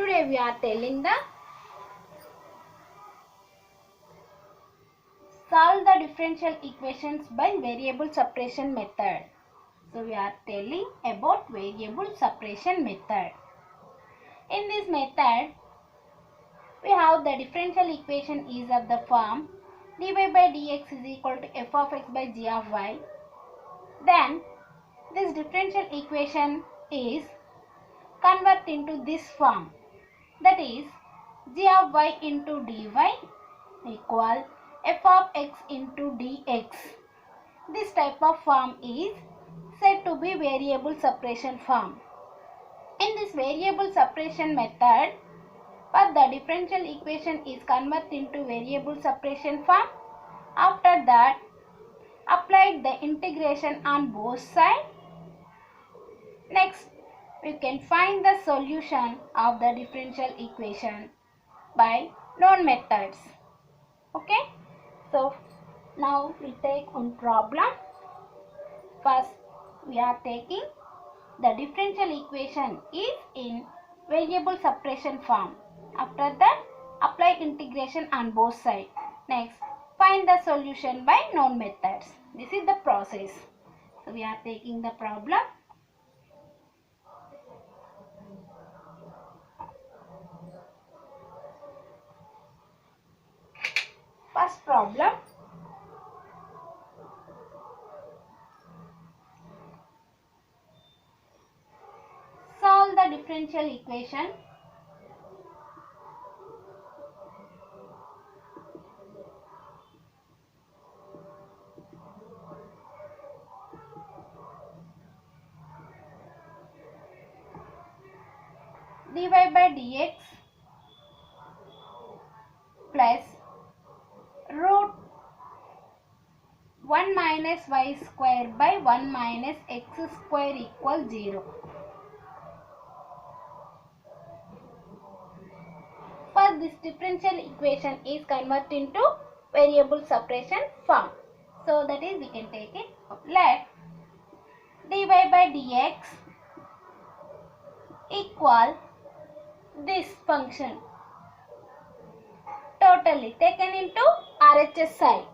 Today we are telling the solve the differential equations by variable separation method. So we are telling about variable separation method. In this method, we have the differential equation is of the form dy by dx is equal to f of x by g of y. Then this differential equation is convert into this form, that is g of y into dy equal f of x into dx. This type of form is said to be variable separation form. In this variable separation method, first the differential equation is converted into variable separation form. After that, apply the integration on both sides. Next, we can find the solution of the differential equation by known methods. Okay, so now we take one problem. First, we are taking the differential equation is in variable separation form. After that, apply integration on both sides. Next, find the solution by known methods. This is the process. So we are taking the problem. First problem. Solve the differential equation dy by dx plus root 1 minus y square by 1 minus x square equals 0. First, this differential equation is converted into variable separation form. So that is, we can take it. Let dy by dx equal this function totally taken into RHS side.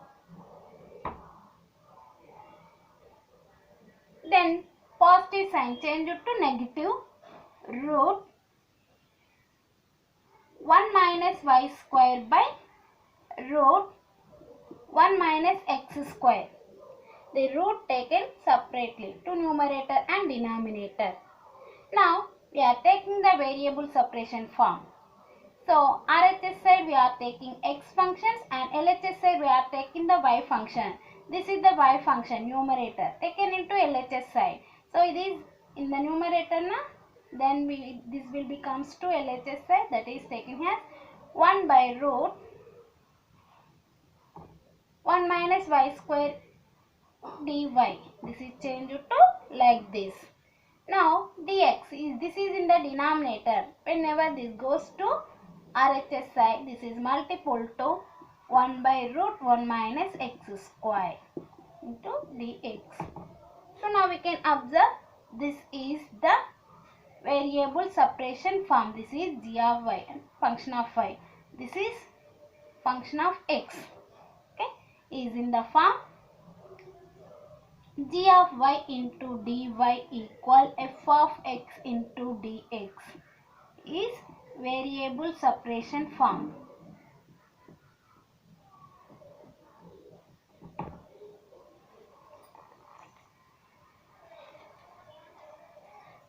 Then positive sign change it to negative root 1 minus y square by root 1 minus x square. The root taken separately to numerator and denominator. Now we are taking the variable separation form. So RHS side we are taking x functions and LHS side we are taking the y function. This is the y function numerator taken into LHS side. So it is in the numerator now. Then this will becomes to LHS side, that is taken as 1 by root 1 minus y square dy. This is changed to like this. Now dx is, this is in the denominator. Whenever this goes to RHS side, this is multiple to 1 by root 1 minus x square into dx. So now we can observe this is the variable separation form. This is g of y and function of y. This is function of x. Okay, is in the form g of y into dy equal f of x into dx is variable separation form.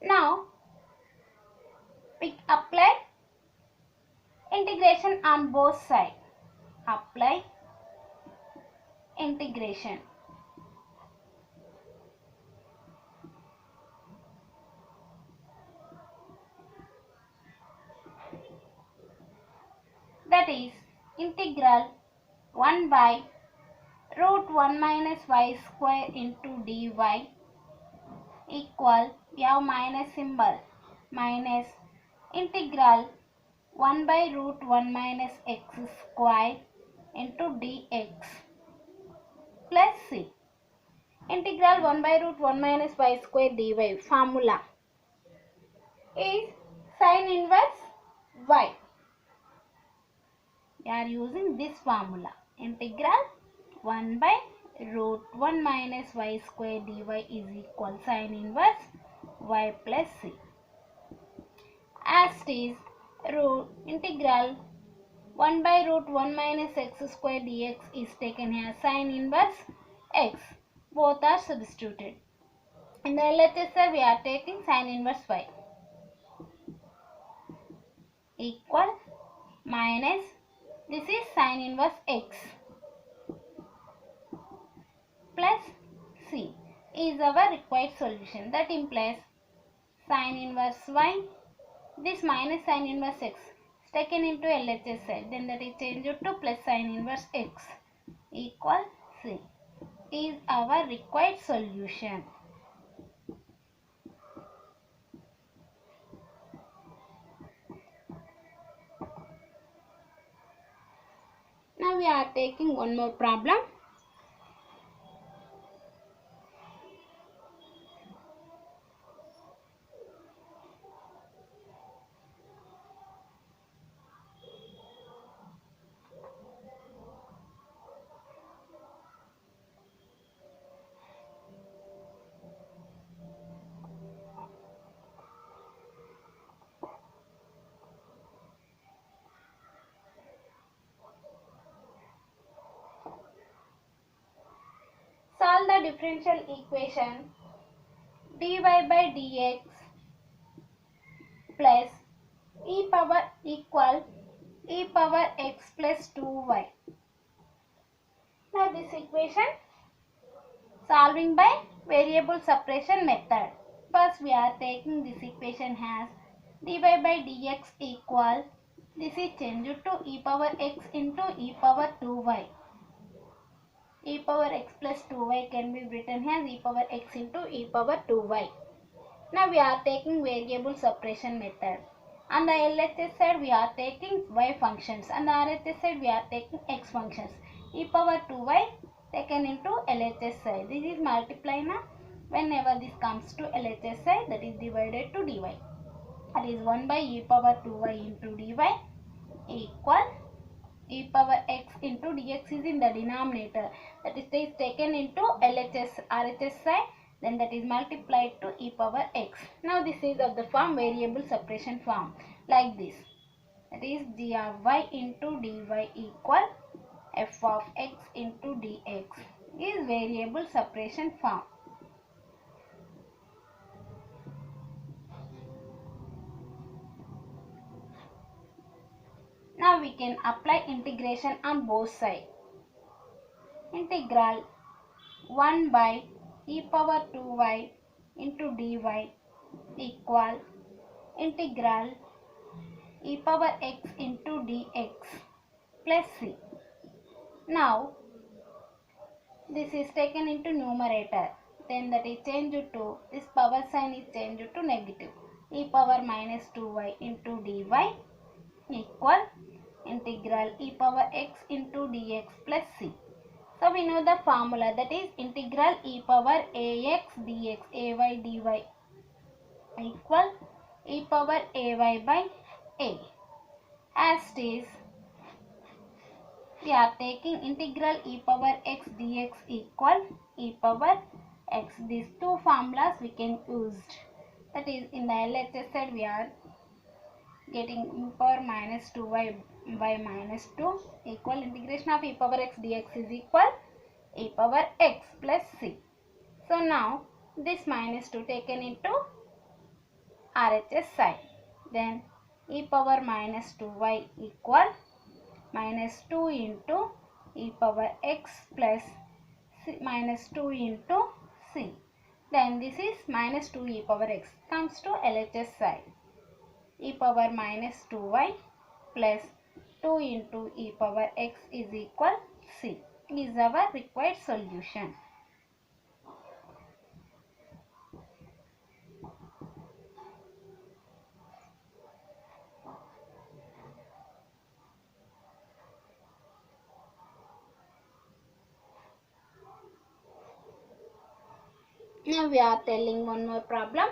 Now we apply integration on both sides. Apply integration. That is integral 1 by root 1 minus y square into dy equal, we have minus symbol, minus integral 1 by root 1 minus x square into dx plus c. Integral 1 by root 1 minus y square dy formula is sin inverse y. We are using this formula. Integral 1 by root 1 minus y square dy is equal sin inverse y plus c. As it is integral 1 by root 1 minus x square dx is taken as sin inverse x. Both are substituted. In the LHS we are taking sin inverse y equal minus this is sin inverse x plus c is our required solution. That implies sin inverse y, this minus sin inverse x is taken into LHS side, then that is changed to plus sin inverse x equal c is our required solution. Now we are taking one more problem. Solve the differential equation dy by dx plus e power equal e power x plus 2y. Now this equation solving by variable separation method. First we are taking this equation as dy by dx equal, this is changed to e power x into e power 2y. E power x plus 2y can be written as e power x into e power 2y. Now we are taking variable separation method. On the LHS side we are taking y functions. On the RHS side we are taking x functions. E power 2y taken into LHS side. This is multiply na. Whenever this comes to LHS side, that is divided to dy. That is 1 by e power 2y into dy equal e power x into dx is in the denominator. That is taken into LHS RHS side, then that is multiplied to e power x. Now this is of the form variable separation form like this. That is g of y into dy equal f of x into dx is variable separation form. Now we can apply integration on both sides. Integral 1 by e power 2y into dy equal integral e power x into dx plus c. Now this is taken into numerator, then that is changed to, this power sign is changed to negative, e power minus 2y into dy equal integral e power x into dx plus c. So we know the formula, that is integral e power ax dx ay dy equal e power ay by a. As it is, we are taking integral e power x dx equal e power x. These two formulas we can use. That is in the LHS side we are getting e power minus 2y by minus 2 equal integration of e power x dx is equal e power x plus c. So now this minus 2 taken into RHS side, then e power minus 2y equal minus 2 into e power x plus c minus 2 into c. Then this is minus 2 e power x comes to LHS side. E power minus 2y plus 2 into e power x is equal c is our required solution. Now we are telling one more problem.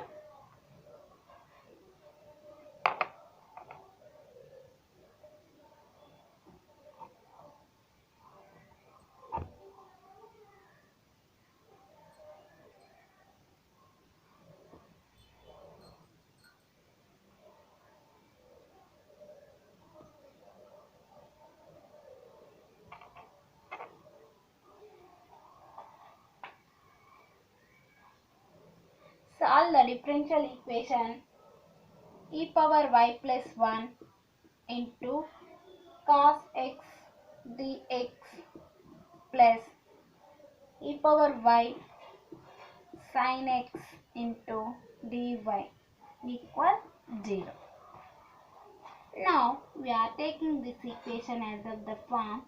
solve the differential equation e power y plus 1 into cos x dx plus e power y sin x into dy equal 0. Now we are taking this equation as of the form.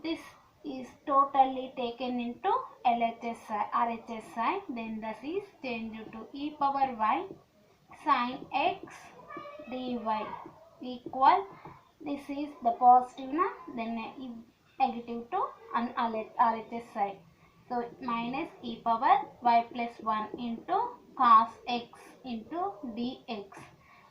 This is totally taken into LHS side, RHS side. Then this is changed to e power y sin x dy equal. This is the positive na, then negative to RHS side. So minus e power y plus 1 into cos x into dx.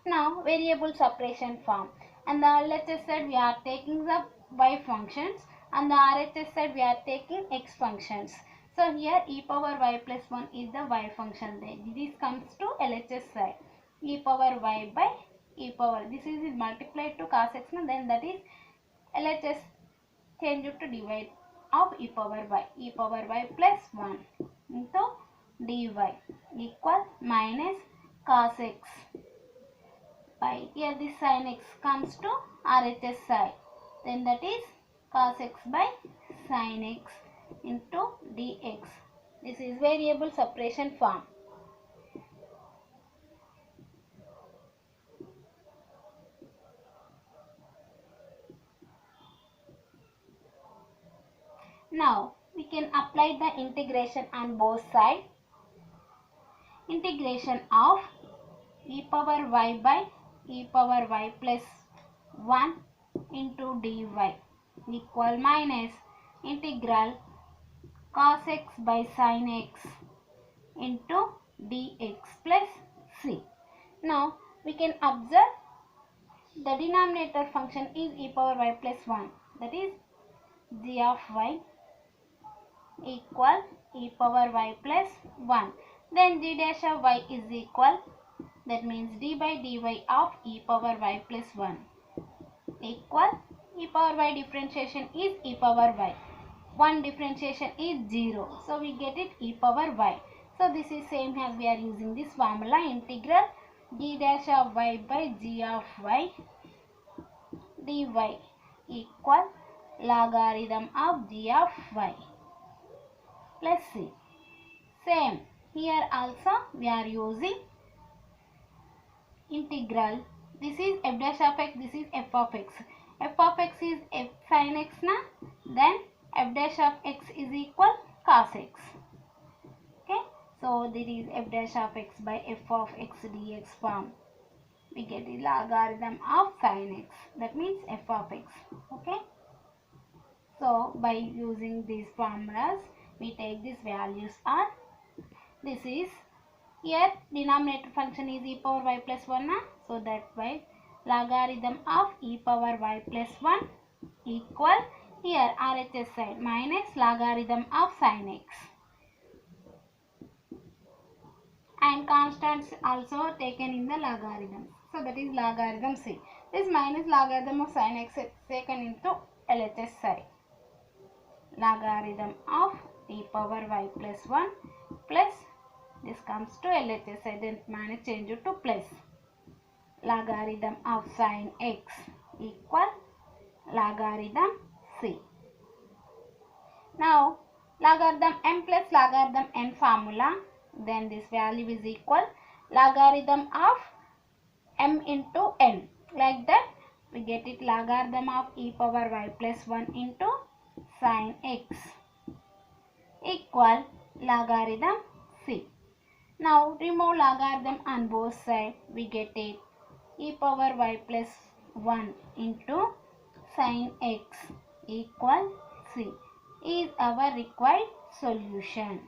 Now variable separation form. And the LHS side we are taking the y functions, and the RHS side we are taking x functions. So here e power y plus 1 is the y function. This comes to LHS side. E power y by e power. This is multiplied to cos x, then that is LHS change to divide of e power y. E power y plus 1 into dy equal minus cos x by, here this sin x comes to RHS side, then that is cos x by sin x into dx. This is variable separation form. Now we can apply the integration on both sides. Integration of e power y by e power y plus 1 into dy equal minus integral cos x by sin x into dx plus c. Now we can observe the denominator function is e power y plus 1, that is g of y equal e power y plus 1. Then g dash of y is equal, that means d by dy of e power y plus 1 equal e power y differentiation is e power y. 1 differentiation is 0. So we get it e power y. So this is same as we are using this formula, integral g dash of y by g of y dy equal logarithm of g of y plus c. Same here also we are using integral. This is f dash of x, this is f of x. F of x is f sin x na, then f dash of x is equal cos x. Okay, so this is f dash of x by f of x dx form. We get the logarithm of sin x, that means f of x. Okay, so by using these formulas we take these values on. This is here denominator function is e power y plus 1 na, so that's why logarithm of e power y plus 1 equal here RHS side minus logarithm of sin x, and constants also taken in the logarithm, so that is logarithm c. This minus logarithm of sin x is taken into LHS side. Logarithm of e power y plus 1 plus this comes to LHS side, then minus change to plus logarithm of sin x equal logarithm c. Now logarithm m plus logarithm n formula, then this value is equal logarithm of m into n. Like that we get it logarithm of e power y plus 1 into sin x equal logarithm c. Now remove logarithm on both sides, we get it e power y plus 1 into sin x equal c is our required solution.